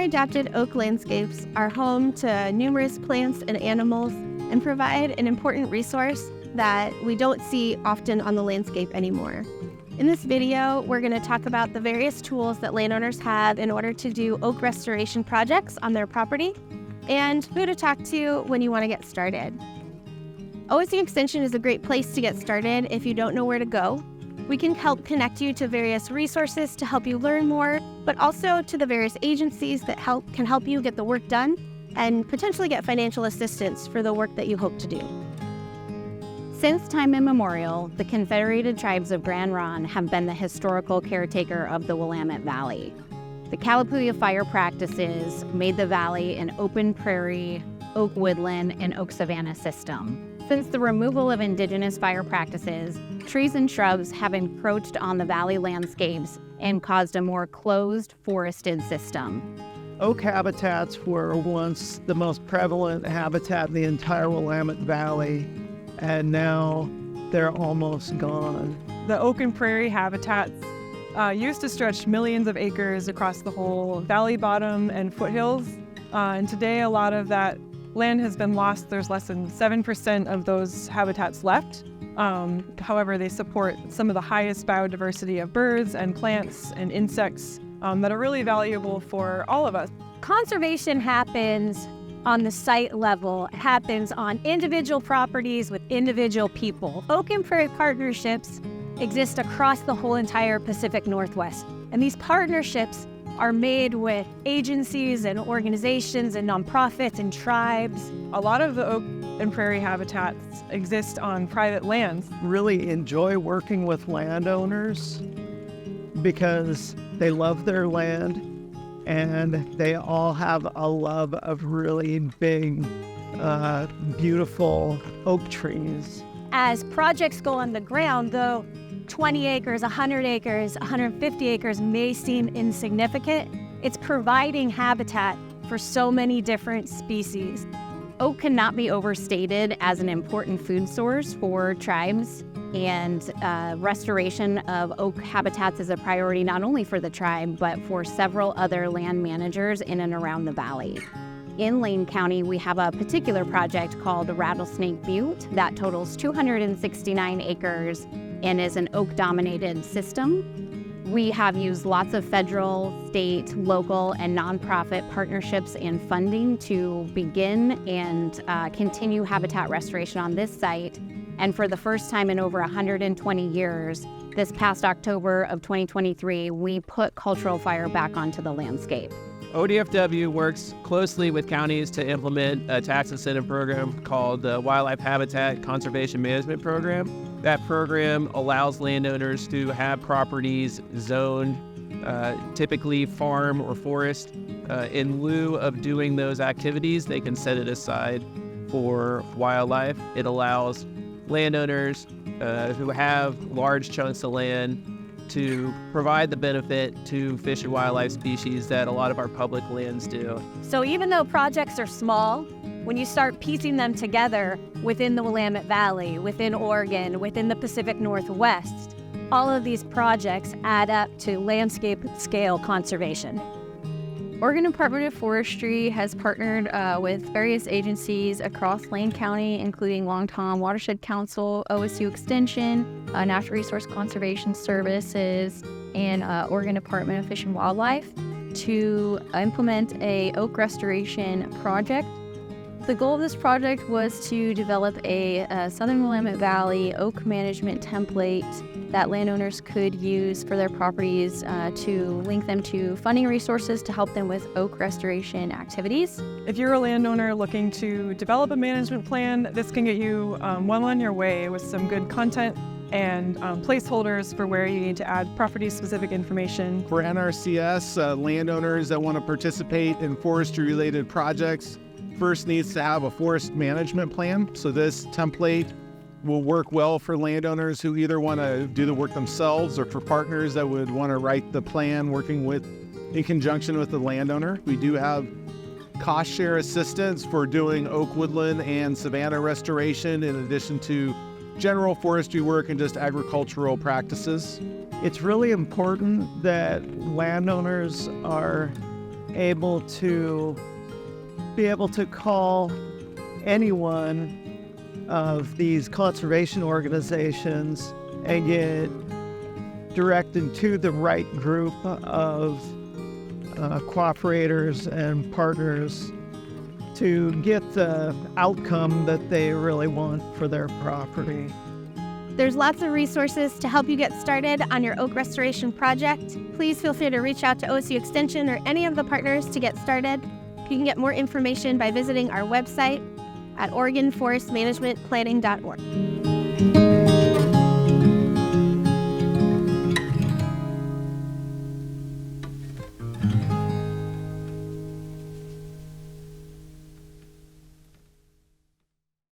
adapted oak landscapes are home to numerous plants and animals and provide an important resource that we don't see often on the landscape anymore. In this video, we're going to talk about the various tools that landowners have in order to do oak restoration projects on their property and who to talk to when you want to get started. OSU Extension is a great place to get started if you don't know where to go. We can help connect you to various resources to help you learn more, but also to the various agencies that can help you get the work done and potentially get financial assistance for the work that you hope to do. Since time immemorial, the Confederated Tribes of Grand Ronde have been the historical caretaker of the Willamette Valley. The Kalapuya fire practices made the valley an open prairie, oak woodland, and oak savanna system. Since the removal of indigenous fire practices, trees and shrubs have encroached on the valley landscapes and caused a more closed, forested system. Oak habitats were once the most prevalent habitat in the entire Willamette Valley, and now they're almost gone. The oak and prairie habitats used to stretch millions of acres across the whole valley bottom and foothills, and today a lot of that land has been lost. There's less than 7% of those habitats left. However, they support some of the highest biodiversity of birds and plants and insects that are really valuable for all of us. Conservation happens on the site level. It happens on individual properties with individual people. Oak and prairie partnerships exist across the whole entire Pacific Northwest. And these partnerships are made with agencies and organizations and nonprofits and tribes. A lot of the oak and prairie habitats exist on private lands. Really enjoy working with landowners because they love their land and they all have a love of really big, beautiful oak trees. As projects go on the ground, though, 20 acres, 100 acres, 150 acres may seem insignificant, it's providing habitat for so many different species. Oak cannot be overstated as an important food source for tribes, and restoration of oak habitats is a priority not only for the tribe, but for several other land managers in and around the valley. In Lane County, we have a particular project called Rattlesnake Butte that totals 269 acres and is an oak-dominated system. We have used lots of federal, state, local, and nonprofit partnerships and funding to begin and continue habitat restoration on this site. And for the first time in over 120 years, this past October of 2023, we put cultural fire back onto the landscape. ODFW works closely with counties to implement a tax incentive program called the Wildlife Habitat Conservation Management Program. That program allows landowners to have properties zoned, typically farm or forest. In lieu of doing those activities, they can set it aside for wildlife. It allows landowners who have large chunks of land to provide the benefit to fish and wildlife species that a lot of our public lands do. So even though projects are small, when you start piecing them together within the Willamette Valley, within Oregon, within the Pacific Northwest, all of these projects add up to landscape scale conservation. Oregon Department of Forestry has partnered with various agencies across Lane County, including Long Tom Watershed Council, OSU Extension, Natural Resource Conservation Services, and Oregon Department of Fish and Wildlife to implement a oak restoration project. The goal of this project was to develop a Southern Willamette Valley oak management template that landowners could use for their properties to link them to funding resources to help them with oak restoration activities. If you're a landowner looking to develop a management plan, this can get you well on your way with some good content and placeholders for where you need to add property-specific information. For NRCS, landowners that want to participate in forestry-related projects first needs to have a forest management plan. So this template will work well for landowners who either want to do the work themselves or for partners that would want to write the plan in conjunction with the landowner. We do have cost share assistance for doing oak woodland and savanna restoration in addition to general forestry work and just agricultural practices. It's really important that landowners are able to call anyone of these conservation organizations and get directed to the right group of cooperators and partners to get the outcome that they really want for their property. There's lots of resources to help you get started on your oak restoration project. Please feel free to reach out to OSU Extension or any of the partners to get started. You can get more information by visiting our website at OregonForestManagementPlanning.org.